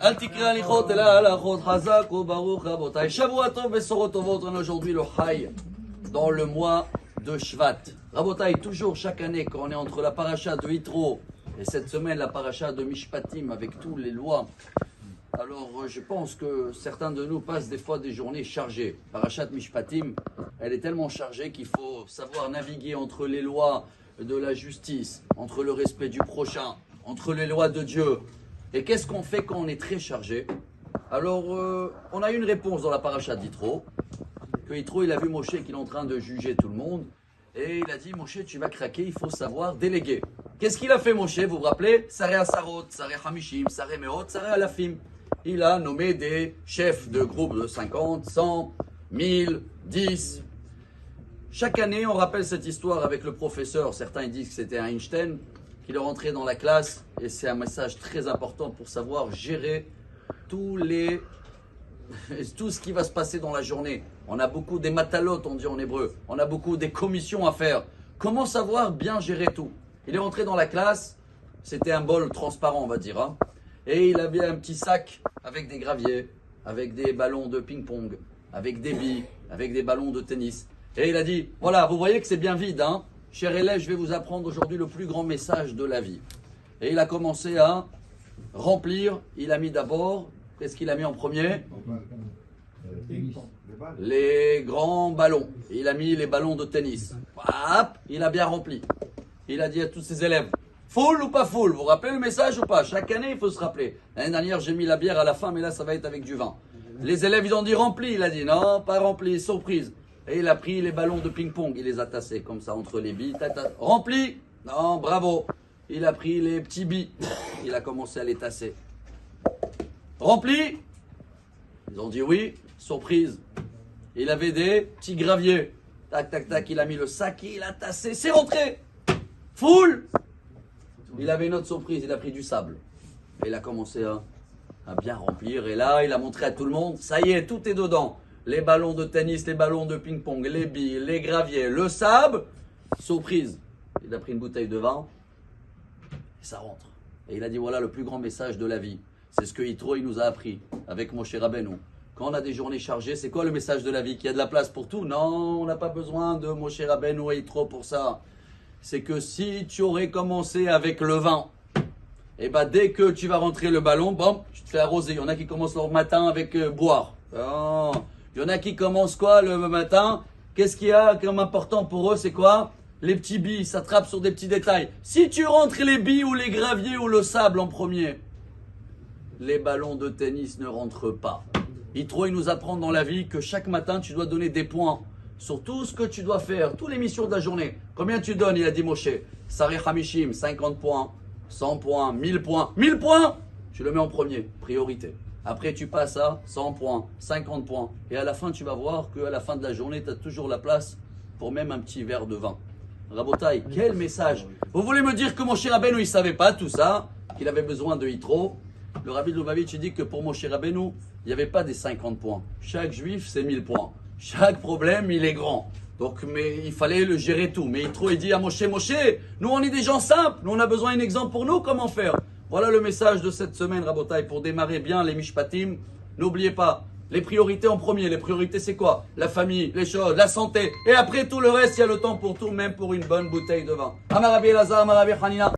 אל תקרא הליכות אלא הלכות חזק וברוך רבותיי. שבוע טוב בשורות טובות. On est aujourd'hui le Chai dans le mois de Shvat. Rabotai, toujours chaque année quand on est entre la paracha de Yitro et cette semaine la paracha de Mishpatim avec toutes les lois, alors je pense que certains de nous passent des fois des journées chargées. Parachat Mishpatim, elle est tellement chargée qu'il faut savoir naviguer entre les lois de la justice, entre le respect du prochain, entre les lois de Dieu. Et qu'est-ce qu'on fait quand on est très chargé? Alors, on a eu une réponse dans la paracha d'Yitro, que Yitro, il a vu Moshe qu'il est en train de juger tout le monde, et il a dit, Moshe, tu vas craquer, il faut savoir déléguer. Qu'est-ce qu'il a fait Moshe? Vous vous rappelez? Saré Asarot, Saré Hamishim, Saré Meot, Saré Alafim. Il a nommé des chefs de groupes de 50, 100, 1000, 10. Chaque année, on rappelle cette histoire avec le professeur. Certains ils disent que c'était Einstein, qu'il est rentré dans la classe, et c'est un message très important pour savoir gérer tout ce qui va se passer dans la journée. On a beaucoup des matalotes, on dit en hébreu. On a beaucoup des commissions à faire. Comment savoir bien gérer tout? Il est rentré dans la classe, c'était un bol transparent, on va dire, hein, et il avait un petit sac avec des graviers, avec des ballons de ping-pong, avec des billes, avec des ballons de tennis. Et il a dit, voilà, vous voyez que c'est bien vide, hein? Cher élève, je vais vous apprendre aujourd'hui le plus grand message de la vie. Et il a commencé à remplir. Il a mis d'abord, qu'est-ce qu'il a mis en premier? Les grands ballons. Il a mis les ballons de tennis. Hop, il a bien rempli. Il a dit à tous ses élèves, full ou pas full? Vous vous rappelez le message ou pas? Chaque année, il faut se rappeler. L'année dernière, j'ai mis la bière à la fin, mais là, ça va être avec du vin. Les élèves, ils ont dit rempli. Il a dit non, pas rempli, surprise. Et il a pris les ballons de ping-pong, il les a tassés comme ça entre les billes. Rempli? Non, bravo. Il a pris les petits billes, il a commencé à les tasser. Rempli? Ils ont dit oui, surprise. Il avait des petits graviers. Tac, tac, tac, il a mis le sac, il a tassé, c'est rentré. Full? Il avait une autre surprise, il a pris du sable. Et il a commencé à bien remplir. Et là, il a montré à tout le monde, ça y est, tout est dedans. Les ballons de tennis, les ballons de ping-pong, les billes, les graviers, le sable. Surprise, il a pris une bouteille de vin et ça rentre. Et il a dit voilà le plus grand message de la vie. C'est ce que Yitro il nous a appris avec Moshe Rabbeinu. Quand on a des journées chargées, c'est quoi le message de la vie? Qu'il y a de la place pour tout? Non, on n'a pas besoin de Moshe Rabbeinu et Yitro pour ça. C'est que si tu aurais commencé avec le vin, et ben dès que tu vas rentrer le ballon, bon, tu te fais arroser. Il y en a qui commencent leur matin avec boire. Oh. Il y en a qui commencent quoi le matin? Qu'est-ce qu'il y a comme important pour eux? C'est quoi? Les petits billes, ça trappe sur des petits détails. Si tu rentres les billes ou les graviers ou le sable en premier, les ballons de tennis ne rentrent pas. Yitro, il nous apprend dans la vie que chaque matin, tu dois donner des points sur tout ce que tu dois faire, toutes les missions de la journée. Combien tu donnes? Il a dit Moshe. Saré Hamishim, 50 points, 100 points, 1000 points. 1000 points, tu le mets en premier, priorité. Après, tu passes à 100 points, 50 points. Et à la fin, tu vas voir qu'à la fin de la journée, tu as toujours la place pour même un petit verre de vin. Rabotai, quel message! Vous voulez me dire que Moshe Rabbeinu, il ne savait pas tout ça, qu'il avait besoin de Yitro? Le Rabbi de Lubavitch, il dit que pour Moshe Rabbeinu, il n'y avait pas des 50 points. Chaque juif, c'est 1000 points. Chaque problème, il est grand. Donc, mais il fallait le gérer tout. Mais Yitro, il dit à Moshe, Moshe, nous, on est des gens simples. Nous, on a besoin d'un exemple pour nous. Comment faire? Voilà le message de cette semaine, Rabotai, pour démarrer bien les Mishpatim. N'oubliez pas, les priorités en premier. Les priorités, c'est quoi? La famille, les choses, la santé. Et après, tout le reste, il y a le temps pour tout, même pour une bonne bouteille de vin. Amarabi Elazar, Amarabi Hanina.